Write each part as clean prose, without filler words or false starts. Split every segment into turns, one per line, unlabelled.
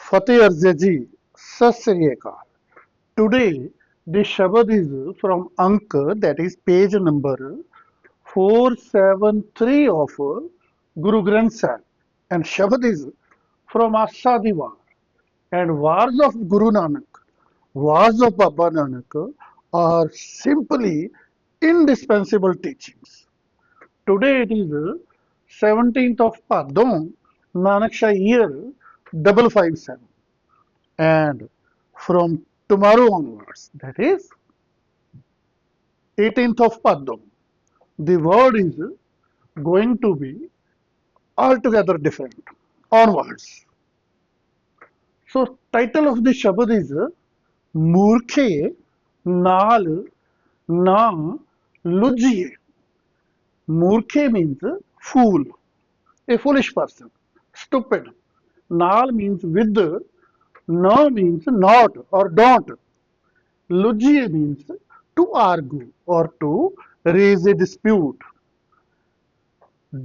Fateh Arze ji, Sat Sri Akal. Today, the Shabad is from Ank, that is page number 473 of Guru Granth Sahib. And Shabad is from Asa di War. And wars of Guru Nanak, wars of Baba Nanak are simply indispensable teachings. Today it is 17th of Padon, Nanaksha year 557. And from tomorrow onwards, that is 18th of Padon, the word is going to be altogether different onwards. So title of the Shabad is Murkhe Naal Na Lujye. Murkhe means fool, a foolish person, stupid. Naal means with, na means not or don't. Lujye means to argue or to raise a dispute.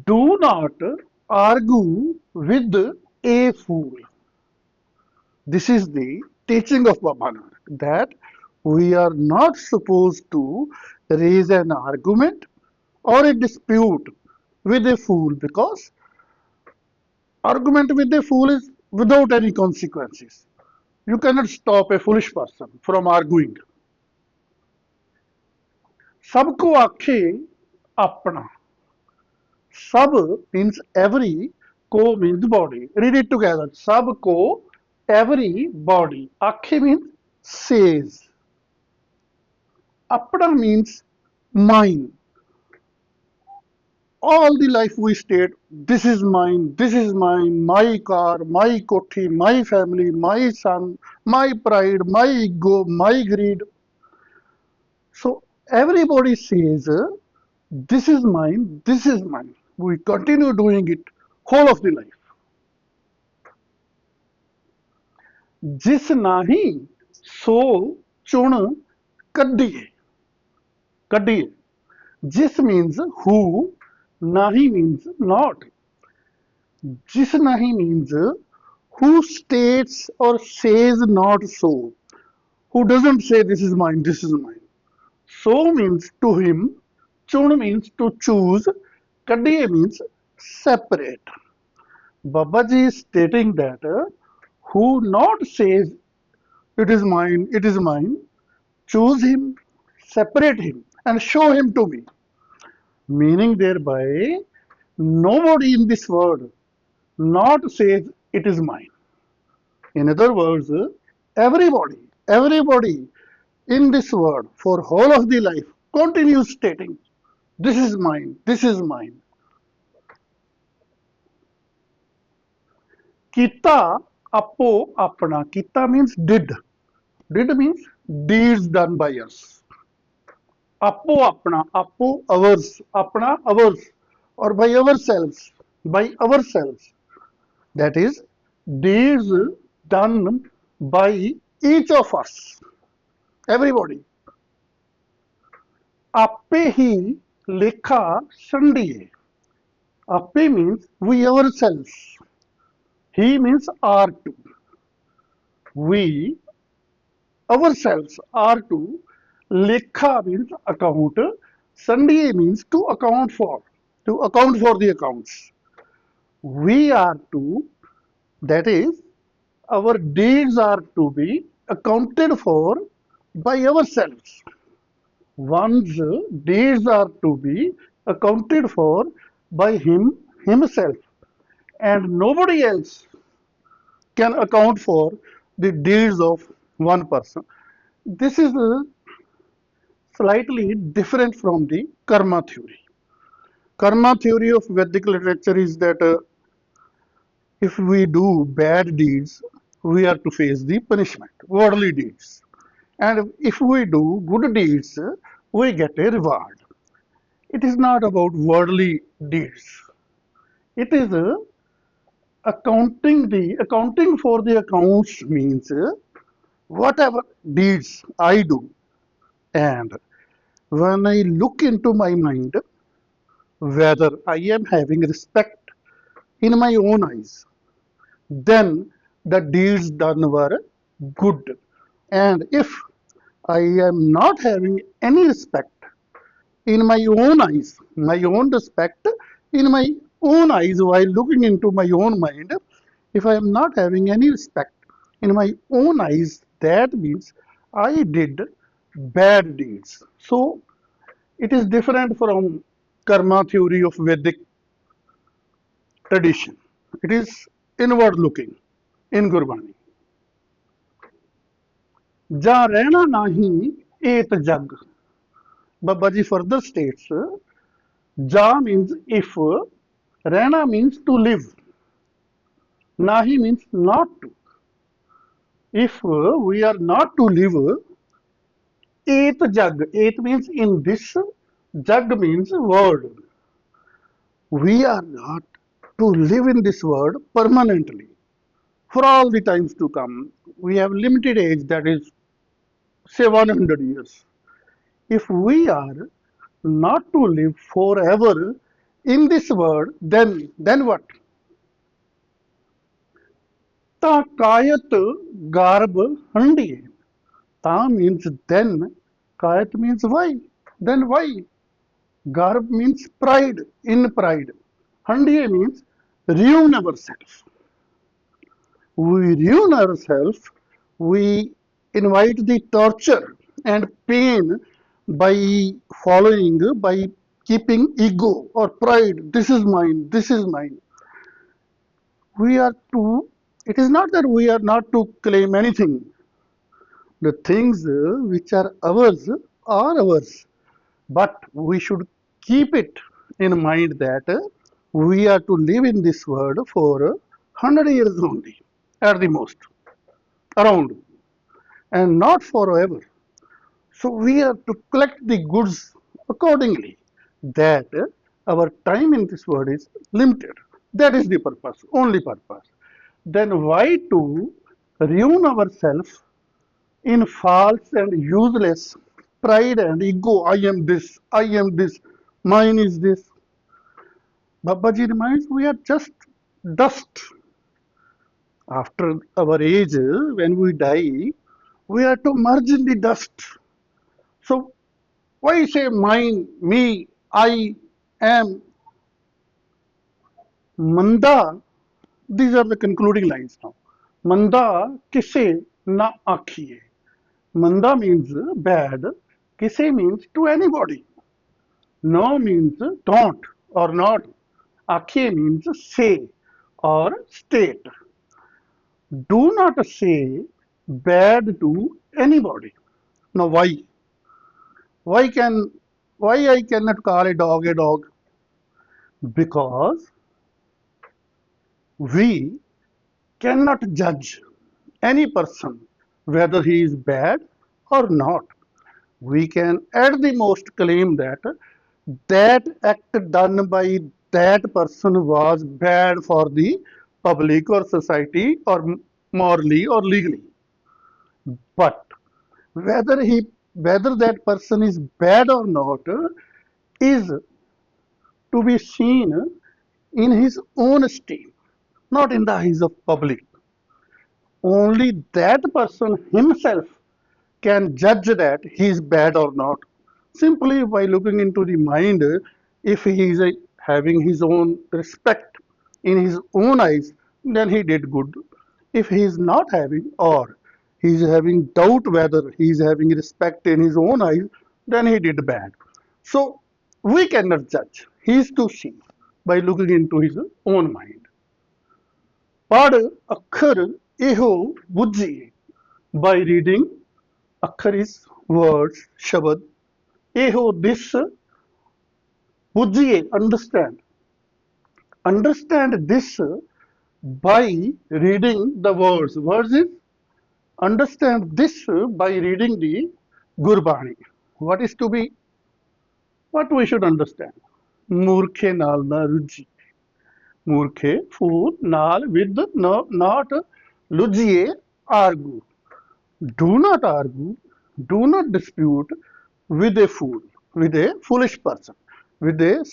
Do not argue with a fool. This is the teaching of Baba Nanak, that we are not supposed to raise an argument or a dispute with a fool, because argument with a fool is without any consequences. You cannot stop a foolish person from arguing. Sabko akhe apna. Sab means every, ko means body. Read it together. Sabko, every body. Akhe means says. Apna means mine. All the life we stayed, this is mine, my car, my kothi, my family, my son, my pride, my ego, my greed. So everybody says, this is mine, this is mine. We continue doing it whole of the life. जिस नाही सो चुन कड्डिए. Kaddiye. Jis means who, nahi means not. Jis nahi means who states or says not so. Who doesn't say this is mine, this is mine. So means to him, chun means to choose, kaddiye means separate. Babaji is stating that who not says it is mine, choose him, separate him, and show him to me. Meaning thereby, nobody in this world not says it is mine. In other words, everybody in this world for whole of the life continues stating, this is mine, this is mine. Kita apo apna. Kita means did. Did means deeds done by us. Apo apna, apo ours, apna ours, or by ourselves, That is deeds done by each of us, everybody. Appe hi lekha sandiye. Appe means we ourselves. He means are to. We ourselves are to. Lekha means account. Sandiye means to account for the accounts. We are to, that is, our deeds are to be accounted for by ourselves. One's deeds are to be accounted for by himself, and nobody else can account for the deeds of one person. This is slightly different from the karma theory. Karma theory of Vedic literature is that if we do bad deeds, we are to face the punishment, worldly deeds. And if we do good deeds, we get a reward. It is not about worldly deeds. It is accounting for the accounts means whatever deeds I do, and when I look into my mind, whether I am having respect in my own eyes, then the deeds done were good. And if I am not having any respect in my own eyes, my own respect in my own eyes while looking into my own mind, if I am not having any respect in my own eyes, that means I did bad deeds. So it is different from karma theory of Vedic tradition. It is inward looking in Gurbani. Ja rehna nahi et jag. Babaji further states, ja means if, rehna means to live, nahi means not to. If we are not to live, et jag, et means in this, jag means world. We are not to live in this world permanently for all the times to come. We have limited age, that is, say 100 years. If we are not to live forever in this world, then what? Ta kayat garb handiye. Ta means then, kayat means why. Then why? Garb means pride, in pride. Handiye means ruin ourselves. We ruin ourselves, we invite the torture and pain by following, by keeping ego or pride. This is mine, this is mine. We are to, it is not that we are not to claim anything. The things which are ours, but we should keep it in mind that we are to live in this world for 100 years only, at the most, around, and not forever. So we are to collect the goods accordingly, that our time in this world is limited. That is the purpose, only purpose. Then why to ruin ourselves in false and useless pride and ego? I am this, mine is this. Babaji reminds we are just dust. After our age, when we die, we are to merge in the dust. So why say mine, me, I am? Manda, these are the concluding lines now. Manda kise na akhiye. Manda means bad, kise means to anybody. No means don't or not. Akhiye means say or state. Do not say bad to anybody. Now why? Why can why I cannot call a dog a dog? Because we cannot judge any person whether he is bad or not. We can at the most claim that that act done by that person was bad for the public or society or morally or legally. But whether that person is bad or not is to be seen in his own esteem, not in the eyes of public. Only that person himself can judge that he is bad or not. Simply by looking into the mind, if he is having his own respect in his own eyes, then he did good. If he is not having, or he is having doubt whether he is having respect in his own eyes, then he did bad. So we cannot judge. He is to see by looking into his own mind. Pad akhar eho bujji. By reading, akhar is words, shabad. Eho, this, bujjiye, understand. Understand this by reading the words. Words is understand this by reading the Gurbani. What is to be, what we should understand? Murkhe nal na ruji. Murkhe, fool, nal, with, no, not, lujiye, argue. Do not argue, do not dispute with a fool, with a foolish person, with a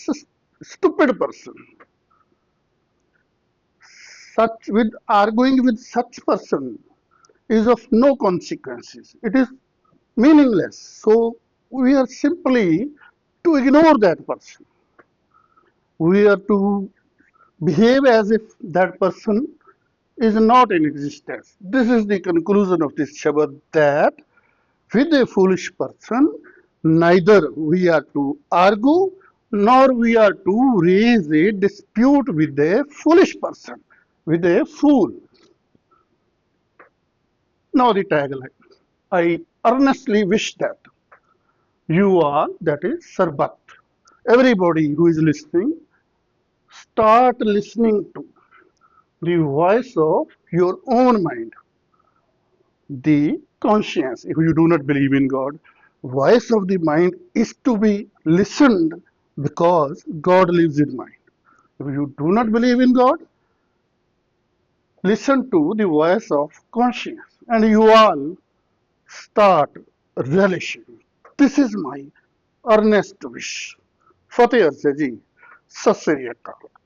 stupid person. such with arguing with such person is of no consequences. It is meaningless. So we are simply to ignore that person. We are to behave as if that person is not in existence. This is the conclusion of this Shabad, that with a foolish person, neither we are to argue nor we are to raise a dispute with a foolish person, with a fool. Now the tagline. I earnestly wish that you are, that is Sarbat. Everybody who is listening, start listening to the voice of your own mind, the conscience. If you do not believe in God, voice of the mind is to be listened because God lives in mind. If you do not believe in God, listen to the voice of conscience, and you all start relishing. This is my earnest wish. Fateh Arsa ji, Sat Sri Akal.